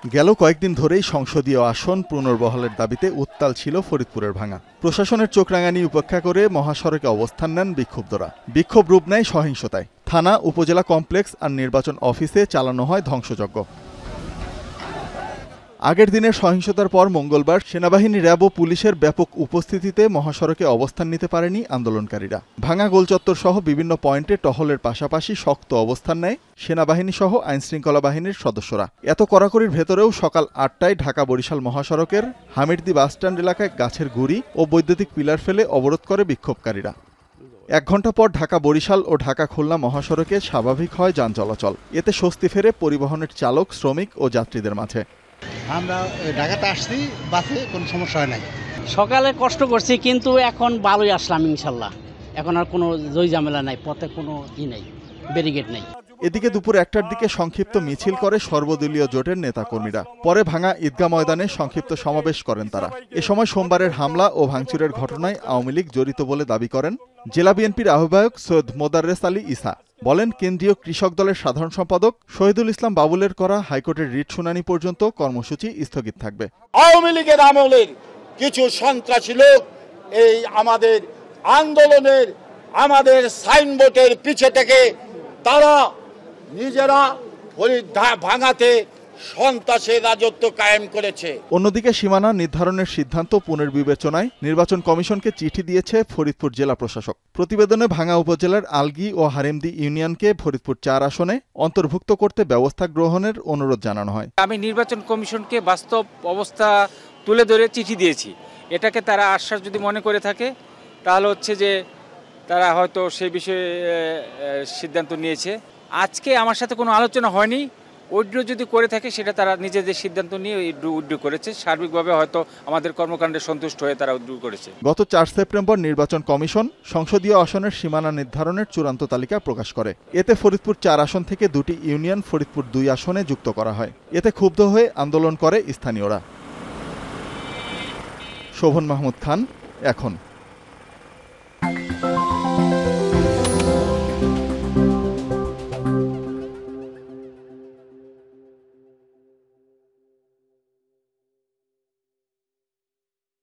গেল কয়েকদিন ধরেই সংসদীয় আসন পুনর্বহালের দাবিতে উত্তাল ছিল ফরিদপুরের ভাঙা। প্রশাসনের চোখ রাঙানি উপেক্ষা করে মহাসড়কে অবস্থান নেন বিক্ষুব্ধরা। বিক্ষোভ রূপ নেয় সহিংসতায়। থানা, উপজেলা কমপ্লেক্স আর নির্বাচন অফিসে চালানো হয় ধ্বংসযজ্ঞ। আগের দিনের সহিংসতার পর মঙ্গলবার সেনাবাহিনী, র্যাব ও পুলিশের ব্যাপক উপস্থিতিতে মহাসড়কে অবস্থান নিতে পারেনি আন্দোলনকারীরা। ভাঙা গোলচত্বর সহ বিভিন্ন পয়েন্টে টহলের পাশাপাশি শক্ত অবস্থান নেয় সেনাবাহিনী সহ আইনশৃঙ্খলা বাহিনীর সদস্যরা। এত কড়াকড়ির ভেতরেও সকাল ৮টায় ঢাকা-বরিশাল মহাসড়কের হামিরদি বাসস্ট্যান্ড এলাকায় গাছের গুঁড়ি ও বৈদ্যুতিক পিলার ফেলে অবরোধ করে বিক্ষোভকারীরা। ১ ঘণ্টা পর ঢাকা-বরিশাল ও ঢাকা-খুলনা মহাসড়কে স্বাভাবিক হয় যান চলাচল। এতে স্বস্তি ফেরে পরিবহনের চালক, শ্রমিক ও যাত্রীদের মাঝে। আমরা ঢাকাতে আসছি, বাসে কোনো সমস্যা হয় নাই। সকালে কষ্ট করছি, কিন্তু এখন ভালোই আসলাম ইনশাল্লাহ। এখন আর কোনো জয় ঝামেলা নাই, পথে কোনো নেই, ব্যারিকেড নেই। এদিকে দুপুর ১টার দিকে সংক্ষিপ্ত মিছিল করে সর্বদলীয় জোটের নেতাকর্মীরা। পরে ভাঙা ঈদগাহ ময়দানে সংক্ষিপ্ত সমাবেশ করেন তারা। এ সময় সোমবারের হামলা ও ভাঙচুরের ঘটনায় আওয়ামী লীগ জড়িত বলে দাবি করেন জেলা বিএনপির আহ্বায়ক সৈয়দ মোদাররেস আলী ঈসা। বলেন, কেন্দ্রীয় কৃষক দলের সাধারণ সম্পাদক শহীদুল ইসলাম বাবুলের করা হাইকোর্টের রিট শুনানি পর্যন্ত কর্মসূচি স্থগিত থাকবে। আওয়ামী লীগের আমলের কিছু সন্ত্রাসী লোক এই আমাদের আন্দোলনের, আমাদের সাইনবোর্ডের পিছে থেকে তারা নিজেরা ভাঙাতে সন্ত্রাসের রাজত্ব কায়েম করেছে। অন্যদিকে সীমানা নির্ধারণের সিদ্ধান্ত পুনর্বিবেচনায় নির্বাচন কমিশনকে চিঠি দিয়েছে ফরিদপুর জেলা প্রশাসক। প্রতিবেদনে ভাঙা উপজেলার আলগি ও হারেমদি ইউনিয়নকে ফরিদপুর ৪ আসনে অন্তর্ভুক্ত করতে ব্যবস্থা গ্রহণের অনুরোধ জানানো হয়। আমি নির্বাচন কমিশনকে বাস্তব অবস্থা তুলে ধরে চিঠি দিয়েছি। এটাকে তারা আশ্বাস যদি মনে করে থাকে, তাহলে হচ্ছে যে তারা হয়তো সেই বিষয়ে সিদ্ধান্ত নিয়েছে। আজকে আমার সাথে কোনো আলোচনা হয়নি। উইথড্র যদি করে থাকে, সেটা তারা নিজেদের সিদ্ধান্ত নিয়ে উইথড্র করেছে। সার্বিকভাবে হয়তো আমাদের কর্মকাণ্ডে সন্তুষ্ট হয়ে তারা উইথড্র করেছে। গত ৪ সেপ্টেম্বর নির্বাচন কমিশন সংসদীয় আসনের সীমানা নির্ধারণের চূড়ান্ত তালিকা প্রকাশ করে। এতে ফরিদপুর ৪ আসন থেকে ২টি ইউনিয়ন ফরিদপুর ২ আসনে যুক্ত করা হয়। এতে ক্ষুব্ধ হয়ে আন্দোলন করে স্থানীয়রা। শোভন মাহমুদ খান, এখন।